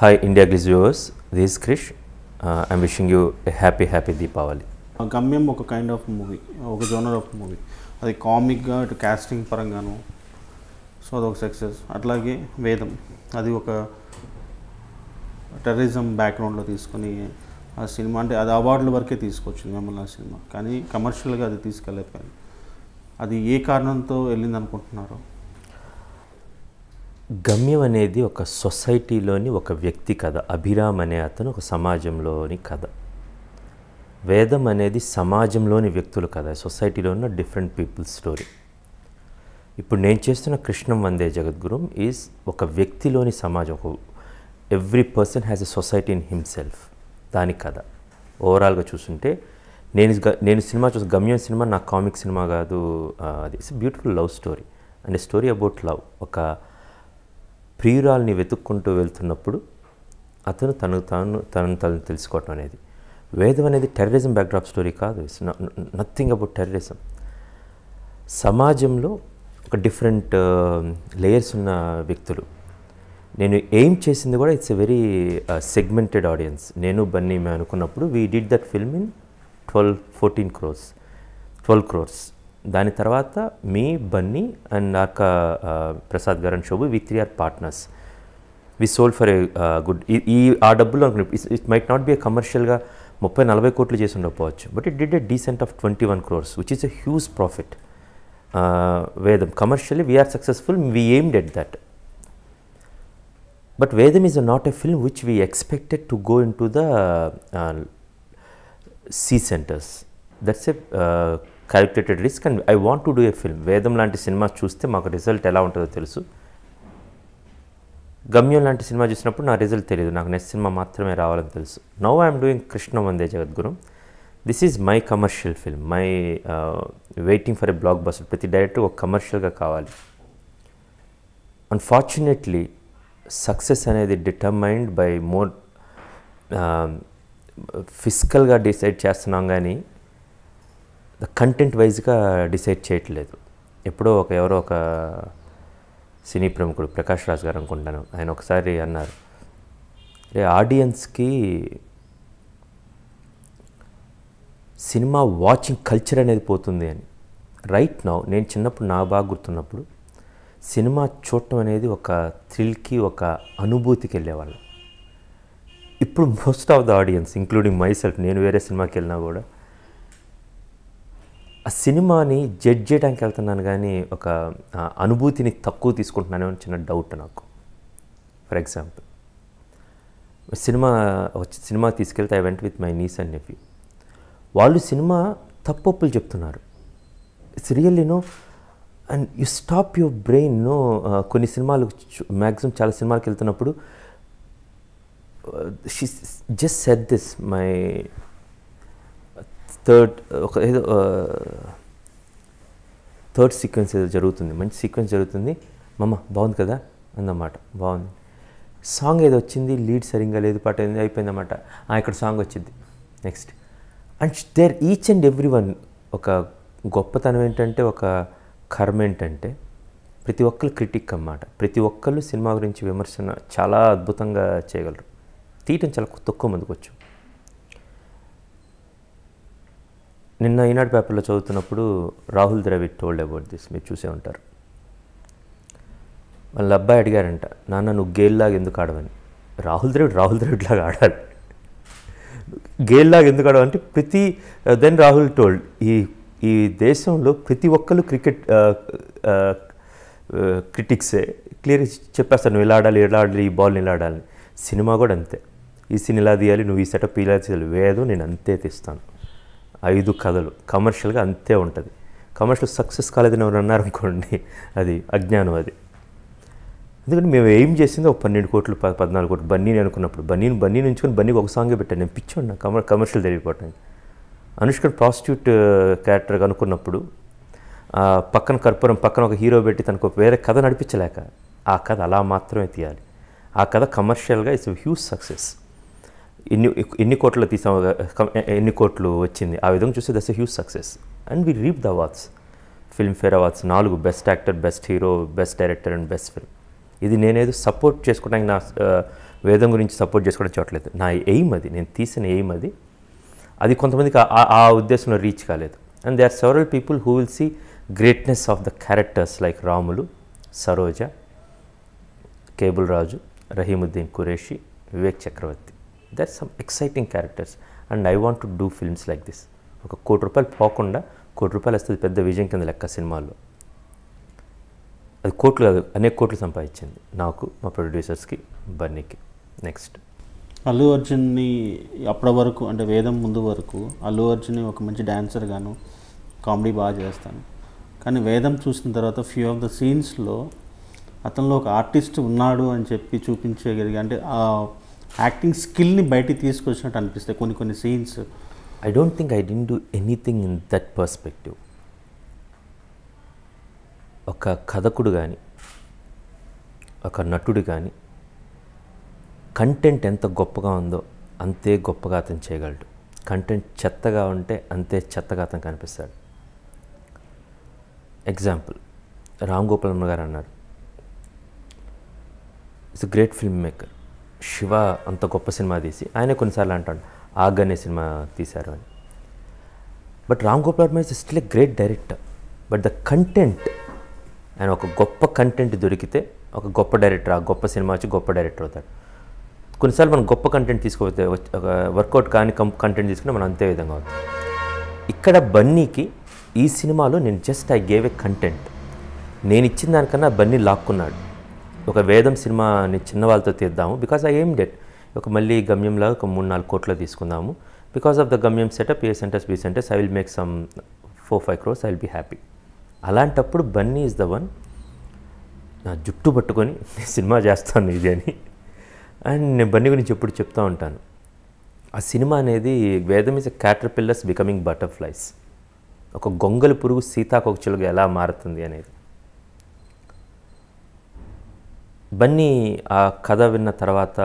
Hi India Gliss viewers, this is Krish. I'm wishing you a happy Deepavali. గమ్యం ఒక kind of movie, ఒక genre of movie. అది కామిక్గా ఇటు casting పరంగాను, so అదొక success. అట్లాగే వేదం, అది ఒక టెర్రరిజం బ్యాక్గ్రౌండ్లో తీసుకొని ఆ సినిమా అంటే అది అవార్డుల వరకే తీసుకొచ్చింది మిమ్మల్ని ఆ సినిమా, కానీ కమర్షియల్గా అది తీసుకెళ్ళకపోయింది. అది ఏ కారణంతో వెళ్ళింది అనుకుంటున్నారు? గమ్యం అనేది ఒక సొసైటీలోని ఒక వ్యక్తి కథ. అభిరామ్ అనే అతను ఒక సమాజంలోని కథ. వేదం అనేది సమాజంలోని వ్యక్తుల కథ, సొసైటీలో ఉన్న డిఫరెంట్ పీపుల్స్ స్టోరీ. ఇప్పుడు నేను చేస్తున్న కృష్ణం వందే జగద్గురు ఈజ్ ఒక వ్యక్తిలోని సమాజం. Every person has a society in himself, దాని కథ. ఓవరాల్గా చూస్తుంటే నేను సినిమా చూసి గమ్యం సినిమా నా కామిక్ సినిమా కాదు, అది it's beautiful love story and story about love. ఒక ప్రియురాల్ని వెతుక్కుంటూ వెళ్తున్నప్పుడు అతను తను తెలుసుకోవటం అనేది. వేదం అనేది టెర్రరిజం బ్యాక్డ్రాప్ స్టోరీ కాదు, ఇట్స్ నథింగ్ అబౌట్ టెర్రరిజం. సమాజంలో ఒక డిఫరెంట్ లేయర్స్ ఉన్న వ్యక్తులు. నేను ఎయిమ్ చేసింది కూడా it's a very segmented audience. నేను బన్నీ మేము అనుకున్నప్పుడు we did that film in 12 crores. దాని తర్వాత మీ Bunny and Arka Prasad garu and Shobu, we 3 are partners. We sold for a good. ఆ డబ్బులు అనుకున్నాం it might not be a కమర్షియల్గా 30-40 కోట్లు చేసి ఉండకపోవచ్చు, but it did a decent off 21 crores, which is a huge profit. Vedam commercially we are successful, we aimed at that. But Vedam is not a film which we expected to go in to the C centres. That's a calculated risk and I want to do a film. Vedam లాంటి cinema చూస్తే మాకు result ఎలా ఉంటుందో తెలుసు. గమ్యం లాంటి cinema చూసినప్పుడు నా రిజల్ట్ తెలియదు, నాకు నెక్స్ట్ సినిమా మాత్రమే రావాలని తెలుసు. Now I'm doing Krishnam Vande Jagadguru. This is my commercial film, my waiting for a block buster. ప్రతి డైరెక్టర్ ఒక కమర్షియల్గా కావాలి. అన్ఫార్చునేట్లీ సక్సెస్ అనేది డిటర్మైన్డ్ బై మోర్ ఫిజికల్గా డిసైడ్ చేస్తున్నాం, కానీ కంటెంట్ వైజ్గా డిసైడ్ చేయట్లేదు. ఎప్పుడో ఎవరో ఒక సినీ ప్రముఖుడు ప్రకాష్ రాజ్ గారు అనుకుంటాను, ఆయన ఒకసారి అన్నారు, రే ఆడియన్స్కి సినిమా వాచింగ్ కల్చర్ అనేది పోతుంది అని. రైట్ నౌ నేను చిన్నప్పుడు నాకు బాగా గుర్తున్నప్పుడు సినిమా చూడటం అనేది ఒక థ్రిల్కి, ఒక అనుభూతికి వెళ్ళేవాళ్ళం. ఇప్పుడు most of the audience including my self, నేను వేరే సినిమాకి వెళ్ళినా కూడా ఆ సినిమాని జడ్జ్ చేయడానికి వెళ్తున్నాను, కానీ ఒక అనుభూతిని తక్కువ తీసుకుంటున్నాను అని చిన్న డౌట్ నాకు. ఫర్ ఎగ్జాంపుల్ సినిమా తీసుకెళ్తే I went with my nieces and nephew. వాళ్ళు సినిమా తప్పొప్పులు చెప్తున్నారు. It's really no, and you stop your brain. No, కొన్ని సినిమాలు మ్యాక్సిమం చాలా సినిమాలకు వెళ్తున్నప్పుడు she just said this, my third sequence ఏదో జరుగుతుంది, మంచి సీక్వెన్స్ జరుగుతుంది, మమ్మ బాగుంది కదా అందన్నమాట, బాగుంది. సాంగ్ ఏదో వచ్చింది, లీడ్ సరిగ్గా లేదు, పాట ఏంది అయిపోయిందన్నమాట, ఇక్కడ సాంగ్ వచ్చింది next. And there each and every one. ఒక గొప్పతనం ఏంటంటే, ఒక కర్మ ఏంటంటే, ప్రతి ఒక్కరు క్రిటిక్ అన్నమాట. ప్రతి ఒక్కళ్ళు సినిమా గురించి విమర్శన చాలా అద్భుతంగా చేయగలరు. తీయటం చాలా తక్కువ మందికి వచ్చు. నిన్న ఈనాడు పేపర్లో చదువుతున్నప్పుడు Rahul Dravid told about this, మీరు చూసే ఉంటారు. వాళ్ళ అబ్బాయి అడిగారంట, నాన్న నువ్వు గేల్లాగా ఎందుకు ఆడవని. రాహుల్ ద్రవిడ్ లాగా ఆడాలి, గేల్లాగా ఎందుకు ఆడవంటే దెన్ రాహుల్ టోల్డ్, ఈ దేశంలో ప్రతి ఒక్కరు క్రిటిక్సే క్లియర్గా చెప్పేస్తారు, నువ్వు ఇలా ఆడాలి, ఈ బాల్ని ఇలా ఆడాలి. సినిమా కూడా అంతే, ఈ సీన్ ఇలా తీయాలి, నువ్వు ఈ సెటప్ ఇలా తీయాలి. వేదం నేను అంతే తీస్తాను, 5 కథలు కమర్షియల్గా అంతే ఉంటుంది. కమర్షియల్ సక్సెస్ కాలేదని ఎవరు అన్నారనుకోండి, అది అజ్ఞానం. అది ఎందుకంటే మేము ఏం చేసిందో 12 కోట్లు 14 కోట్లు బన్నీని అనుకున్నప్పుడు, బన్నీ నుంచుకొని బన్నీకి ఒక సాంగే పెట్టాను. నేను పిచ్చోన్నా కమర్షియల్ జరిగిపోవటానికి. అనుష్క ప్రాస్టిట్యూట్ క్యారెక్టర్గా అనుకున్నప్పుడు పక్కన కర్పూరం పక్కన ఒక హీరో పెట్టి తనకు వేరే కథ నడిపించలేక ఆ కథ అలా మాత్రమే తీయాలి. ఆ కథ కమర్షియల్గా ఇట్స్ హ్యూజ్ సక్సెస్. ఎన్ని కోట్లు తీసాము, ఎన్ని కోట్లు వచ్చింది, ఆ విధంగా చూస్తే that's a huge success. And we reap the awards, Filmfare awards 4, best actor, best hero, best director and best film. ఇది నేనేదో సపోర్ట్ చేసుకోవడానికి నా వేదం గురించి సపోర్ట్ చేసుకోవడం చూడలేదు. నా ఎయిమ్ అది, నేను తీసిన ఎయిమ్ అది. అది కొంతమందికి ఆ ఉద్దేశంలో రీచ్ కాలేదు. And they are several people who will see greatness of the characters like Ramulu, Saroja, cable Raju, Rahimuddin Qureshi, Vivek Chakravarthi. They are some exciting characters and I want to do films like this. ఒక ₹1,00,00,000 పోకుండా ₹1,00,00,000 వస్తుంది పెద్ద విజయం కింద లెక్క సినిమాల్లో. అది కోట్లు కాదు, అనేక కోట్లు సంపాదించింది నాకు, మా ప్రొడ్యూసర్స్కి, బన్నీకి. నెక్స్ట్ అల్లు అర్జున్ని అప్పటి వరకు అంటే వేదం ముందు వరకు అల్లు అర్జున్ని ఒక మంచి డాన్సర్ గాను కామెడీ బాగా చేస్తాను. కానీ వేదం చూసిన తర్వాత ఫ్యూ ఆఫ్ ద సీన్స్లో అతనిలో ఒక ఆర్టిస్ట్ ఉన్నాడు అని చెప్పి చూపించగలిగి, అంటే ఆ యాక్టింగ్ స్కిల్ని బయటికి తీసుకొచ్చినట్టు అనిపిస్తాయి కొన్ని scenes. I don't think I didn't do anything in that perspective. ఒక కథకుడు కానీ, ఒక నటుడు కానీ కంటెంట్ ఎంత గొప్పగా ఉందో అంతే గొప్పగా అతను చేయగలడు. కంటెంట్ చెత్తగా ఉంటే అంతే చెత్తగా అతను కనిపిస్తాడు. ఎగ్జాంపుల్, రామ్ గోపాల్ వర్మ గారు అన్నారు, it's great film maker. Shiva అంత గొప్ప సినిమా తీసి ఆయన కొన్నిసార్లు అంటాడు ఆగ్ అనే సినిమా తీశారు అని. But Ram Gopal Varma is still a great director. But the content, ఆయన ఒక గొప్ప కంటెంట్ దొరికితే ఒక గొప్ప డైరెక్టర్, ఆ గొప్ప సినిమా వచ్చి గొప్ప డైరెక్టర్ అవుతాడు. కొన్నిసార్లు మనం గొప్ప కంటెంట్ తీసుకోకపోతే, ఒక వర్కౌట్ కానీ కంటెంట్ తీసుకుంటే మనం అంతే విధంగా అవుతాం. ఇక్కడ బన్నీకి ఈ సినిమాలో నేను just I gave a content. నేను ఇచ్చిన దానికన్నా బన్నీ లాక్కున్నాడు. ఒక వేదం సినిమాని చిన్న వాళ్ళతో తీద్దాము బికాజ్ ఐ ఎయిమ్డ్ ఇట్. ఒక మళ్ళీ గమ్యంలో ఒక 3-4 కోట్లు తీసుకుందాము. Because of the Gamyam setup, A centres B centres, I will make some 4-5 crores, I will be happy. అలాంటప్పుడు బన్నీ ఈజ్ ద వన్ నా జుట్టు పట్టుకొని సినిమా చేస్తాను ఇది అని. అండ్ నేను బన్నీ గురించి ఎప్పుడు చెప్తూ ఉంటాను, ఆ సినిమా అనేది వేదం is a caterpillars becoming butterflies. ఒక గొంగలి పురుగు సీతాకోకచిలుక ఎలా మారుతుంది అనేది. బన్నీ ఆ కథ విన్న తర్వాత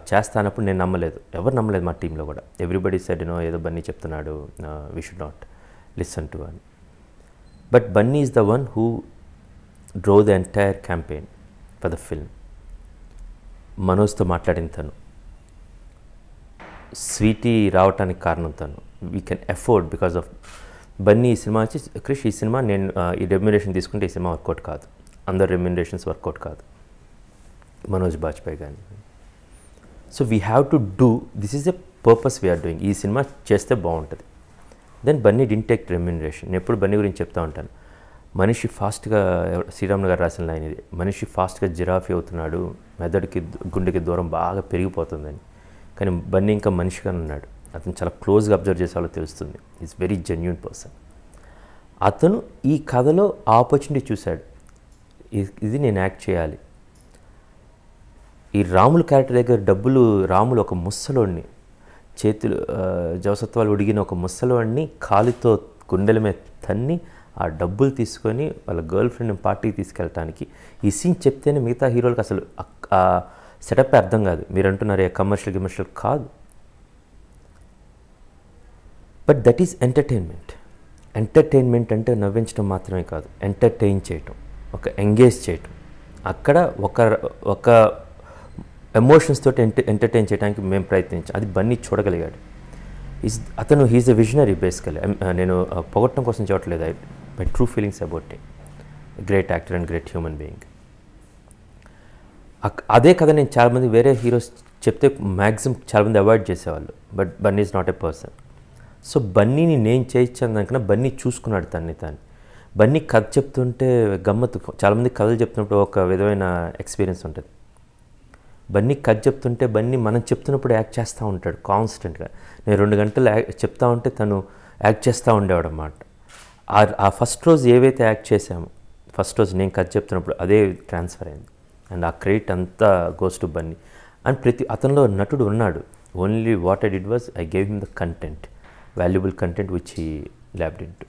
చేస్తానప్పుడు నేను నమ్మలేదు, ఎవరు నమ్మలేదు మా టీంలో కూడా. ఎవ్రీబడి సెడ్ ఏదో బన్నీ చెప్తున్నాడు, we should not listen to అని. But Bunny is the one who drew the entire campaign for the film. మనోజ్తో మాట్లాడిన తను, స్వీటీ రావటానికి కారణం తను. We can afford because of Bunny. ఈ సినిమా వచ్చి క్రిష్, ఈ సినిమా నేను ఈ రెమ్యునరేషన్ తీసుకుంటే ఈ సినిమా వర్కౌట్ కాదు, అందరు రెమ్యునరేషన్స్ వర్కౌట్ కాదు, మనోజ్ బాజ్పేయి కానీ. So we have to do, this is a purpose we are doing. ఈ సినిమా చేస్తే బాగుంటుంది. Then Bunny didn't take remuneration. నేను ఎప్పుడు బన్నీ గురించి చెప్తూ ఉంటాను, మనిషి ఫాస్ట్గా, శ్రీరాములు గారు రాసిన లైన్ ఇది, మనిషి ఫాస్ట్గా జిరాఫీ అవుతున్నాడు, మెదడుకి గుండెకి దూరం బాగా పెరిగిపోతుందని. కానీ బన్నీ ఇంకా మనిషిగా ఉన్నాడు. అతను చాలా క్లోజ్గా అబ్జర్వ్ చేసే వాళ్ళకి తెలుస్తుంది. Is very genuine person. అతను ఈ కథలో ఆపర్చునిటీ చూశాడు, ఇది నేను యాక్ట్ చేయాలి. ఈ రాముల క్యారెక్టర్ దగ్గర డబ్బులు, రాములు ఒక ముసలోడిని, చేతులు జవసత్వాలు ఉడిగిన ఒక ముసలోడిని కాలుతో గుండెల మీద తన్ని ఆ డబ్బులు తీసుకొని వాళ్ళ గర్ల్ ఫ్రెండ్ని పార్టీకి తీసుకెళ్ళటానికి. ఈ సీన్ చెప్తేనే మిగతా హీరోలకు అసలు ఆ సెటప్ అర్థం కాదు. మీరు అంటున్నారు కమర్షియల్ కాదు. But that is entertainment. Entertainment అంటే నవ్వించడం మాత్రమే కాదు, ఎంటర్టైన్ చేయటం, ఒక ఎంగేజ్ చేయటం. అక్కడ ఒక ఎమోషన్స్ తోటి ఎంటర్టైన్ చేయడానికి మేము ప్రయత్నించాం. అది బన్నీ చూడగలిగాడు. అతను హీఈస్ ఎ విజనరీ బేసికలీ. నేను పొగట్టడం కోసం చూడట్లేదు. My true feelings about a great actor and great human being. అదే కథ నేను చాలామంది వేరే హీరోస్ చెప్తే మ్యాక్సిమం చాలామంది అవాయిడ్ చేసేవాళ్ళు. But Bunny is not a person. So బన్నీని నేను చేయించాను దానికన్నా బన్నీ చూసుకున్నాడు తన్ని తాను. బన్నీ కథ చెప్తుంటే గమ్మత్తు. చాలామంది కథలు చెప్తున్నప్పుడు ఒక విధమైన ఎక్స్పీరియన్స్ ఉంటుంది. బన్నీ కథ చెప్తుంటే బన్నీ మనం చెప్తున్నప్పుడు యాక్ట్ చేస్తూ ఉంటాడు కాన్స్టెంట్గా. నేను 2 గంటలు చెప్తా ఉంటే తను యాక్ట్ చేస్తూ ఉండేవాడు అన్నమాట. ఆ ఫస్ట్ రోజు ఏవైతే యాక్ట్ చేసామో, ఫస్ట్ రోజు నేను కథ చెప్తున్నప్పుడు అదే ట్రాన్స్ఫర్ అయింది. అండ్ ఆ క్రెడిట్ అంతా గోస్ టు బన్నీ. అండ్ అతనిలో నటుడు ఉన్నాడు. Only what I did was I gave him the content, valuable content which he lapped in to.